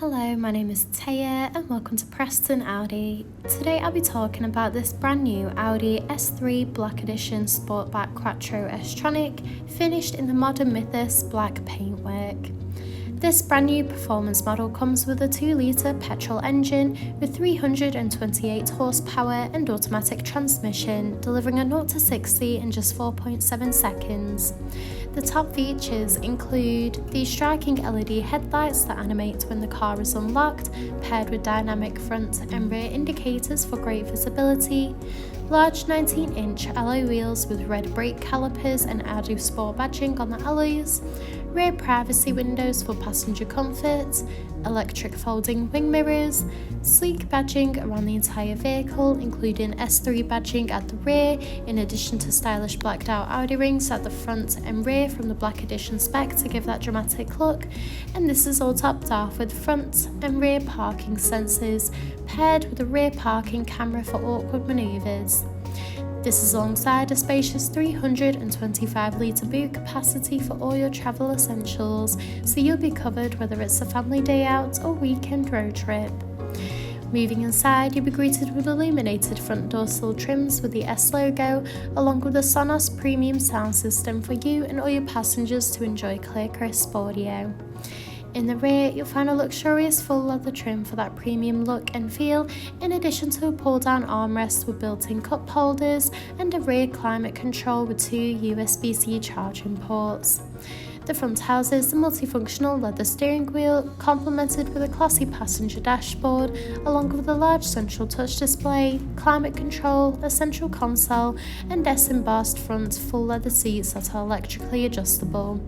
Hello, my name is Taya and welcome to Preston Audi. Today I'll be talking about this brand new Audi S3 Black Edition Sportback Quattro S-Tronic finished in the modern Mythos Black paintwork. This brand new performance model comes with a 2-litre petrol engine with 328 horsepower and automatic transmission, delivering a 0 to 60 in just 4.7 seconds. The top features include the striking LED headlights that animate when the car is unlocked, paired with dynamic front and rear indicators for great visibility, large 19-inch alloy wheels with red brake calipers and Audi Sport badging on the alloys, rear privacy windows for passenger comfort, electric folding wing mirrors, sleek badging around the entire vehicle including S3 badging at the rear, in addition to stylish blacked out Audi rings at the front and rear from the Black Edition spec to give that dramatic look, and this is all topped off with front and rear parking sensors paired with a rear parking camera for awkward manoeuvres. This is alongside a spacious 325-litre boot capacity for all your travel essentials, so you'll be covered whether it's a family day out or weekend road trip. Moving inside, you'll be greeted with illuminated front dorsal trims with the S logo, along with a SONOS premium sound system for you and all your passengers to enjoy clear, crisp audio. In the rear, you'll find a luxurious full leather trim for that premium look and feel, in addition to a pull-down armrest with built-in cup holders and a rear climate control with 2 USB-C charging ports. The front houses the multifunctional leather steering wheel, complemented with a classy passenger dashboard, along with a large central touch display, climate control, a central console, and embossed front full leather seats that are electrically adjustable.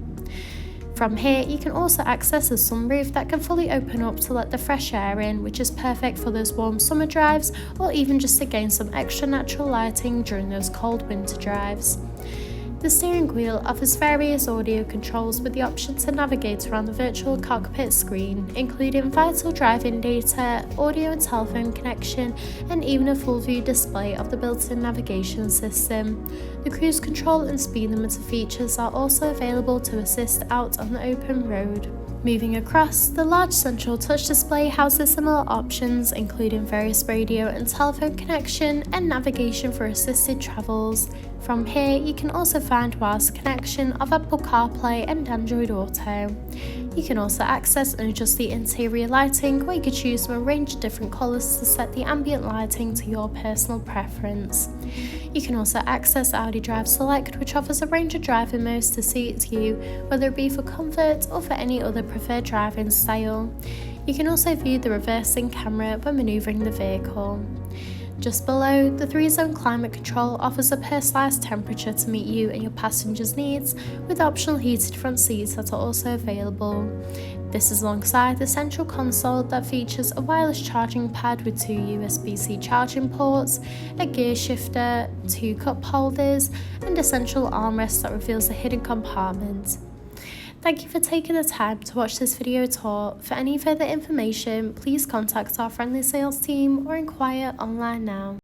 From here, you can also access a sunroof that can fully open up to let the fresh air in, which is perfect for those warm summer drives or even just to gain some extra natural lighting during those cold winter drives. The steering wheel offers various audio controls with the option to navigate around the virtual cockpit screen, including vital driving data, audio and telephone connection, and even a full view display of the built-in navigation system. The cruise control and speed limiter features are also available to assist out on the open road. Moving across, the large central touch display houses similar options including various radio and telephone connection and navigation for assisted travels. From here, you can also find wireless connection of Apple CarPlay and Android Auto. You can also access and adjust the interior lighting, where you can choose from a range of different colours to set the ambient lighting to your personal preference. You can also access Audi Drive Select, which offers a range of driving modes to suit you, whether it be for comfort or for any other preferred driving style. You can also view the reversing camera when manoeuvring the vehicle. Just below, the 3-zone climate control offers a personalised temperature to meet you and your passengers' needs, with optional heated front seats that are also available. This is alongside the central console that features a wireless charging pad with 2 USB-C charging ports, a gear shifter, 2 cup holders, and a central armrest that reveals a hidden compartment. Thank you for taking the time to watch this video tour. For any further information, please contact our friendly sales team or inquire online now.